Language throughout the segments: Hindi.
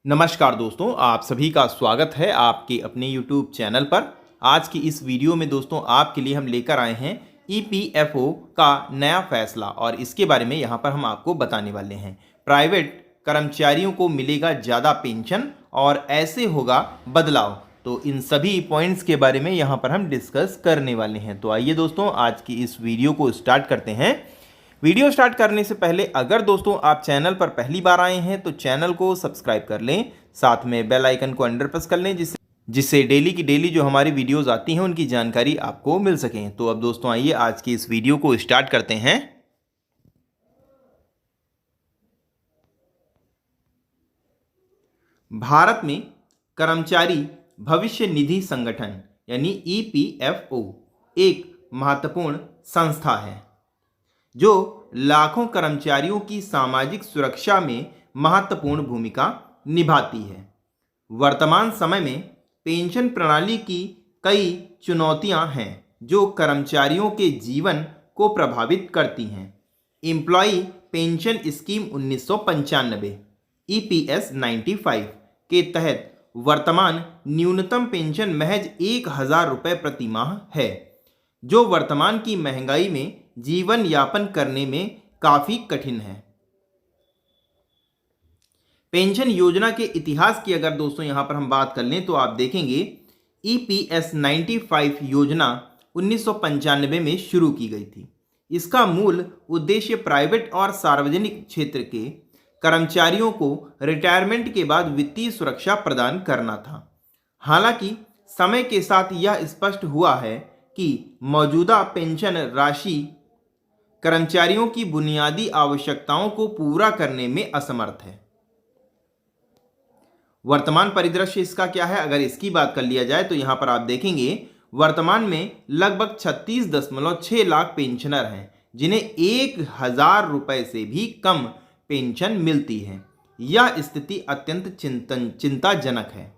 नमस्कार दोस्तों, आप सभी का स्वागत है आपके अपने YouTube चैनल पर। आज की इस वीडियो में दोस्तों आपके लिए हम लेकर आए हैं EPFO का नया फैसला और इसके बारे में यहाँ पर हम आपको बताने वाले हैं। प्राइवेट कर्मचारियों को मिलेगा ज़्यादा पेंशन और ऐसे होगा बदलाव। तो इन सभी पॉइंट्स के बारे में यहाँ पर हम डिस्कस करने वाले हैं। तो आइए दोस्तों आज की इस वीडियो को स्टार्ट करते हैं। वीडियो स्टार्ट करने से पहले अगर दोस्तों आप चैनल पर पहली बार आए हैं तो चैनल को सब्सक्राइब कर लें, साथ में बेल आइकन को अंडर प्रेस कर लें जिससे डेली की डेली जो हमारी वीडियोस आती हैं उनकी जानकारी आपको मिल सके। तो अब दोस्तों आइए आज की इस वीडियो को स्टार्ट करते हैं। भारत में कर्मचारी भविष्य निधि संगठन यानी EPFO एक महत्वपूर्ण संस्था है जो लाखों कर्मचारियों की सामाजिक सुरक्षा में महत्वपूर्ण भूमिका निभाती है। वर्तमान समय में पेंशन प्रणाली की कई चुनौतियां हैं जो कर्मचारियों के जीवन को प्रभावित करती हैं। एम्प्लॉय पेंशन स्कीम 1995 EPS 95 के तहत वर्तमान न्यूनतम पेंशन महज 1,000 रुपये प्रति माह है, जो वर्तमान की महंगाई में जीवन यापन करने में काफी कठिन है। पेंशन योजना के इतिहास की अगर दोस्तों यहां पर हम बात कर लें तो आप देखेंगे EPS 95 योजना 1995 में शुरू की गई थी। इसका मूल उद्देश्य प्राइवेट और सार्वजनिक क्षेत्र के कर्मचारियों को रिटायरमेंट के बाद वित्तीय सुरक्षा प्रदान करना था। हालांकि समय के साथ यह स्पष्ट हुआ है कि मौजूदा पेंशन राशि कर्मचारियों की बुनियादी आवश्यकताओं को पूरा करने में असमर्थ है। वर्तमान परिदृश्य इसका क्या है, अगर इसकी बात कर लिया जाए तो यहां पर आप देखेंगे वर्तमान में लगभग 36.6 लाख पेंशनर हैं जिन्हें 1,000 रुपए से भी कम पेंशन मिलती है। यह स्थिति अत्यंत चिंताजनक है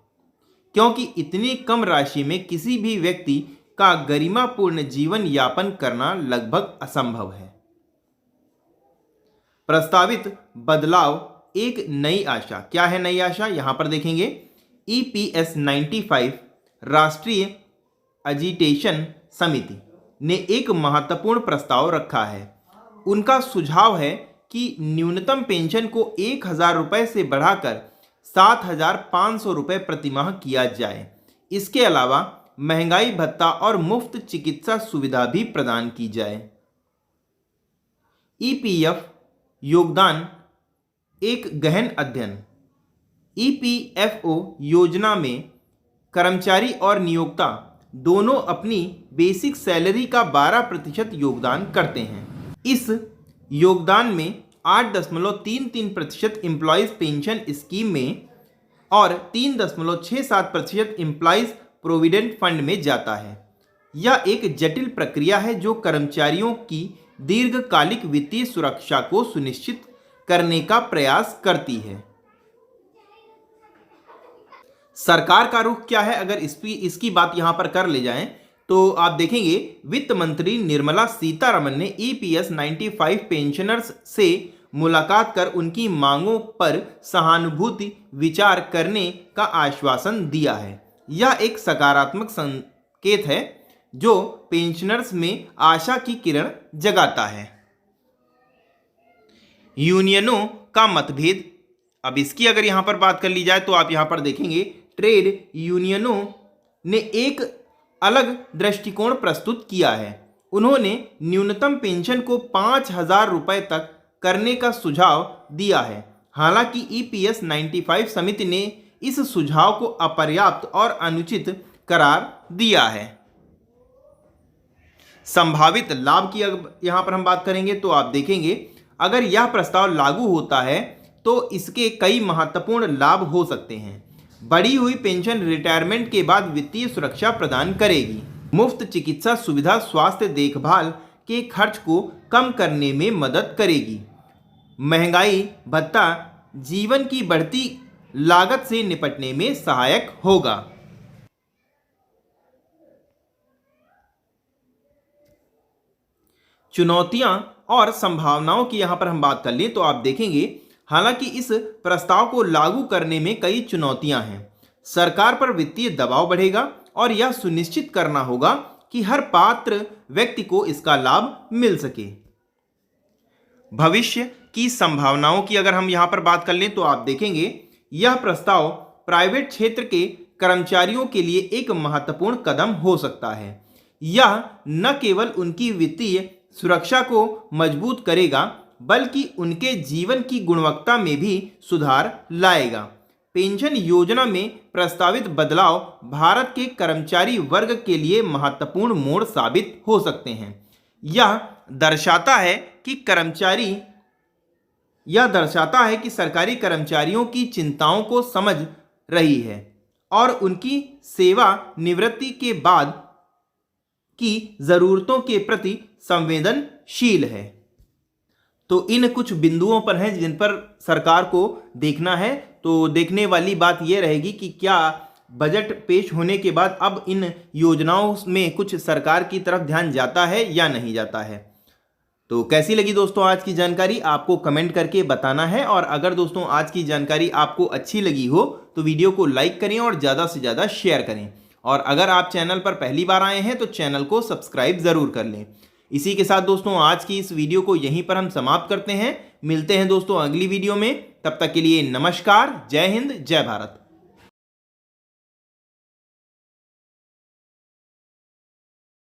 क्योंकि इतनी कम राशि में किसी भी व्यक्ति का गरिमापूर्ण जीवन यापन करना लगभग असंभव है। प्रस्तावित बदलाव एक नई आशा, क्या है नई आशा, यहां पर देखेंगे EPS 95 राष्ट्रीय एजिटेशन समिति ने एक महत्वपूर्ण प्रस्ताव रखा है। उनका सुझाव है कि न्यूनतम पेंशन को 1,000 रुपये से बढ़ाकर 7,500 रुपये प्रति माह किया जाए। इसके अलावा महंगाई भत्ता और मुफ्त चिकित्सा सुविधा भी प्रदान की जाए। EPF योगदान एक गहन अध्ययन। EPFO योजना में कर्मचारी और नियोक्ता दोनों अपनी बेसिक सैलरी का 12% योगदान करते हैं। इस योगदान में 8.33% एम्प्लॉयज पेंशन स्कीम में और 3.67% एम्प्लॉयज प्रोविडेंट फंड में जाता है। यह एक जटिल प्रक्रिया है जो कर्मचारियों की दीर्घकालिक वित्तीय सुरक्षा को सुनिश्चित करने का प्रयास करती है। सरकार का रुख क्या है, अगर इसकी बात यहां पर कर ले जाएं तो आप देखेंगे वित्त मंत्री निर्मला सीतारमण ने EPS 95 पेंशनर्स से मुलाकात कर उनकी मांगों पर सहानुभूति विचार करने का आश्वासन दिया है। यह एक सकारात्मक संकेत है जो पेंशनर्स में आशा की किरण जगाता है। यूनियनों का मतभेद, अब इसकी अगर यहां पर बात कर ली जाए तो आप यहां पर देखेंगे ट्रेड यूनियनों ने एक अलग दृष्टिकोण प्रस्तुत किया है। उन्होंने न्यूनतम पेंशन को 5,000 रुपये तक करने का सुझाव दिया है। हालांकि EPS 95 समिति ने इस सुझाव को अपर्याप्त और अनुचित करार दिया है। संभावित लाभ की यहां पर हम बात करेंगे तो आप देखेंगे अगर यह प्रस्ताव लागू होता है तो इसके कई महत्वपूर्ण लाभ हो सकते हैं। बढ़ी हुई पेंशन रिटायरमेंट के बाद वित्तीय सुरक्षा प्रदान करेगी। मुफ्त चिकित्सा सुविधा स्वास्थ्य देखभाल के खर्च को कम करने में मदद करेगी। महंगाई भत्ता जीवन की बढ़ती लागत से निपटने में सहायक होगा। चुनौतियां और संभावनाओं की यहां पर हम बात कर लें तो आप देखेंगे हालांकि इस प्रस्ताव को लागू करने में कई चुनौतियां हैं। सरकार पर वित्तीय दबाव बढ़ेगा और यह सुनिश्चित करना होगा कि हर पात्र व्यक्ति को इसका लाभ मिल सके। भविष्य की संभावनाओं की अगर हम यहां पर बात कर लें तो आप देखेंगे यह प्रस्ताव प्राइवेट क्षेत्र के कर्मचारियों के लिए एक महत्वपूर्ण कदम हो सकता है। यह न केवल उनकी वित्तीय सुरक्षा को मजबूत करेगा बल्कि उनके जीवन की गुणवत्ता में भी सुधार लाएगा। पेंशन योजना में प्रस्तावित बदलाव भारत के कर्मचारी वर्ग के लिए महत्वपूर्ण मोड़ साबित हो सकते हैं। यह दर्शाता है कि सरकारी कर्मचारियों की चिंताओं को समझ रही है और उनकी सेवा निवृत्ति के बाद की जरूरतों के प्रति संवेदनशील है। तो इन कुछ बिंदुओं पर हैं जिन पर सरकार को देखना है। तो देखने वाली बात यह रहेगी कि क्या बजट पेश होने के बाद अब इन योजनाओं में कुछ सरकार की तरफ ध्यान जाता है या नहीं जाता है। तो कैसी लगी दोस्तों आज की जानकारी, आपको कमेंट करके बताना है। और अगर दोस्तों आज की जानकारी आपको अच्छी लगी हो तो वीडियो को लाइक करें और ज़्यादा से ज़्यादा शेयर करें। और अगर आप चैनल पर पहली बार आए हैं तो चैनल को सब्सक्राइब ज़रूर कर लें। इसी के साथ दोस्तों आज की इस वीडियो को यहीं पर हम समाप्त करते हैं। मिलते हैं दोस्तों अगली वीडियो में, तब तक के लिए नमस्कार, जय हिंद, जय भारत।